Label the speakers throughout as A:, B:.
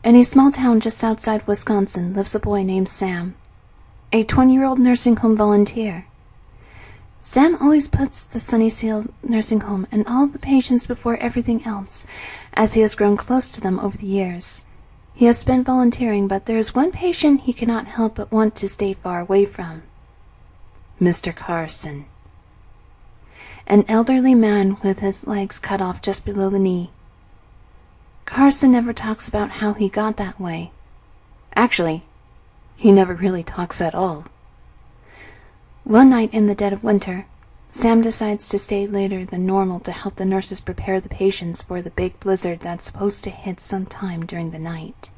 A: In a small town just outside Wisconsin lives a boy named Sam, a 20-year-old nursing home volunteer. Sam always puts the Sunnyside nursing home and all the patients before everything else, as he has grown close to them over the years. He has been volunteering, but there is one patient he cannot help but want to stay far away from. Mr. Carson. An elderly man with his legs cut off just below the knee. Carson never talks about how he got that way. Actually, he never really talks at all. One night in the dead of winter, Sam decides to stay later than normal to help the nurses prepare the patients for the big blizzard that's supposed to hit sometime during the night.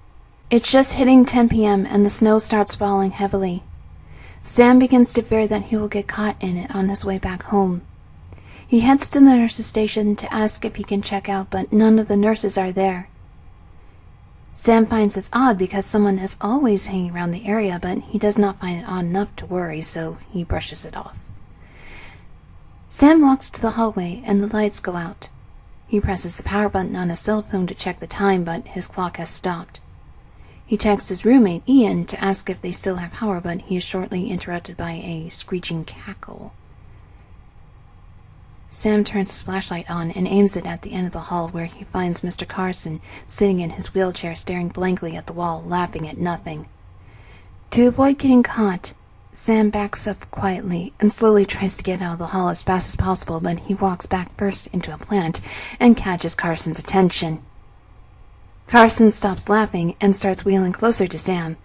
A: It's just hitting 10 p.m. and the snow starts falling heavily. Sam begins to fear that he will get caught in it on his way back home. He heads to the nurse's station to ask if he can check out, but none of the nurses are there. Sam finds this odd because someone is always hanging around the area, but he does not find it odd enough to worry, so he brushes it off. Sam walks to the hallway and the lights go out. He presses the power button on his cell phone to check the time, but his clock has stopped. He texts his roommate Ian to ask if they still have power, but he is shortly interrupted by a screeching cackle. Sam turns his flashlight on and aims it at the end of the hall, where he finds Mr. Carson sitting in his wheelchair staring blankly at the wall, laughing at nothing. To avoid getting caught, Sam backs up quietly and slowly tries to get out of the hall as fast as possible, but he walks back first into a plant and catches Carson's attention. Carson stops laughing and starts wheeling closer to Sam.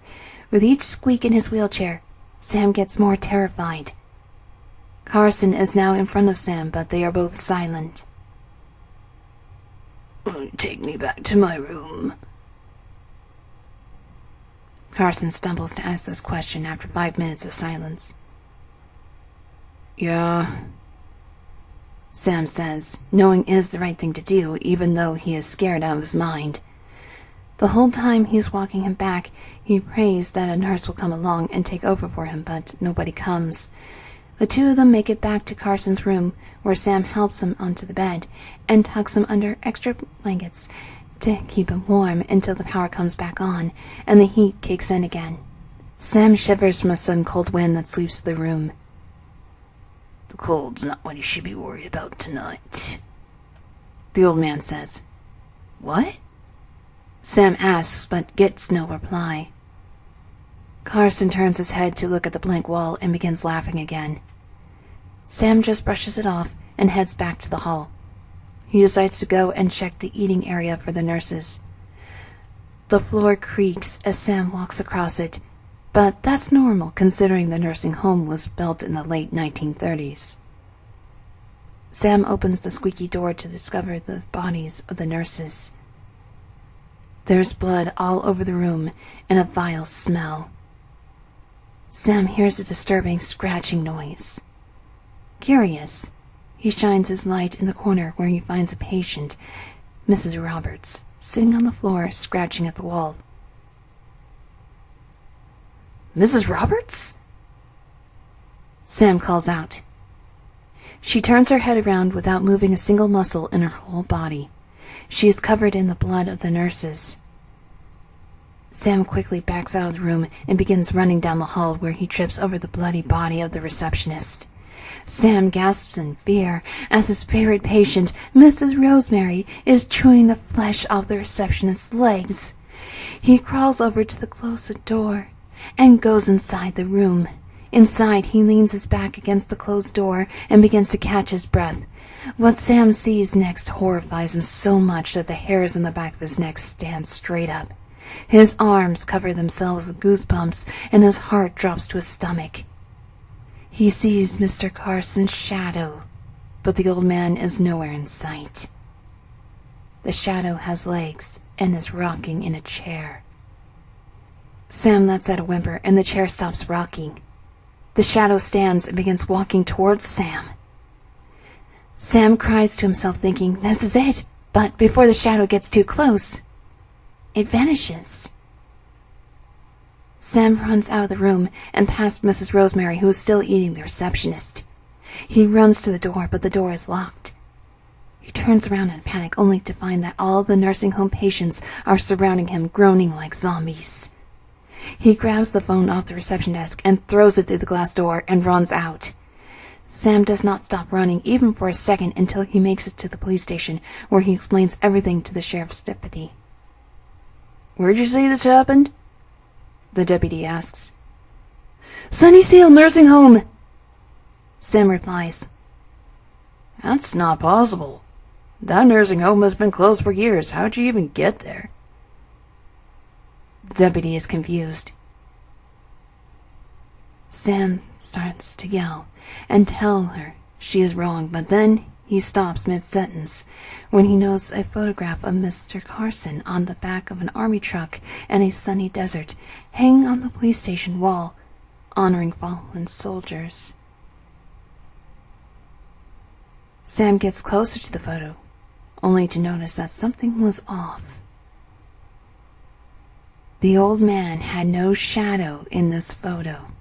A: With each squeak in his wheelchair, Sam gets more terrified. Carson is now in front of Sam, but they are both silent.
B: Take me back to my room.
A: Carson stumbles to ask this question after 5 minutes of silence.
B: Yeah,
A: Sam says, knowing it is the right thing to do, even though he is scared out of his mind. The whole time he is walking him back, he prays that a nurse will come along and take over for him, but nobody comes. The two of them make it back to Carson's room, where Sam helps him onto the bed and tucks him under extra blankets to keep him warm until the power comes back on and the heat kicks in again. Sam shivers from a sudden cold wind that sweeps the room.
B: The cold's not what you should be worried about tonight,
A: the old man says. What? Sam asks, but gets no reply. Carson turns his head to look at the blank wall and begins laughing again. Sam just brushes it off and heads back to the hall. He decides to go and check the eating area for the nurses. The floor creaks as Sam walks across it, but that's normal considering the nursing home was built in the late 1930s. Sam opens the squeaky door to discover the bodies of the nurses. There's blood all over the room and a vile smell. Sam hears a disturbing scratching noise. Curious, he shines his light in the corner where he finds a patient, Mrs. Roberts, sitting on the floor scratching at the wall.
B: Mrs. Roberts?
A: Sam calls out. She turns her head around without moving a single muscle in her whole body. She is covered in the blood of the nurses. Sam quickly backs out of the room and begins running down the hall, where he trips over the bloody body of the receptionist. Sam gasps in fear as his favorite patient, Mrs. Rosemary, is chewing the flesh off the receptionist's legs. He crawls over to the closed door and goes inside the room. Inside, he leans his back against the closed door and begins to catch his breath. What Sam sees next horrifies him so much that the hairs on the back of his neck stand straight up. His arms cover themselves with goosebumps, and his heart drops to his stomach. He sees Mr. Carson's shadow, but the old man is nowhere in sight. The shadow has legs and is rocking in a chair. Sam lets out a whimper, and the chair stops rocking. The shadow stands and begins walking towards Sam. Sam cries to himself, thinking, "This is it," but before the shadow gets too close, it vanishes. Sam runs out of the room and past Mrs. Rosemary, who is still eating the receptionist. He runs to the door, but the door is locked. He turns around in panic only to find that all the nursing home patients are surrounding him, groaning like zombies. He grabs the phone off the reception desk and throws it through the glass door and runs out. Sam does not stop running even for a second until he makes it to the police station, where he explains everything to the sheriff's deputy.
B: Where'd you say this happened?
A: The deputy asks. Sunnysea Nursing Home, Sam replies.
B: That's not possible. That nursing home has been closed for years. How'd you even get there?
A: The deputy is confused. Sam starts to yell and tell her she is wrong, but then he stops mid-sentence when he notes a photograph of Mr. Carson on the back of an army truck in a sunny desert hanging on the police station wall, honoring fallen soldiers. Sam gets closer to the photo, only to notice that something was off. The old man had no shadow in this photo.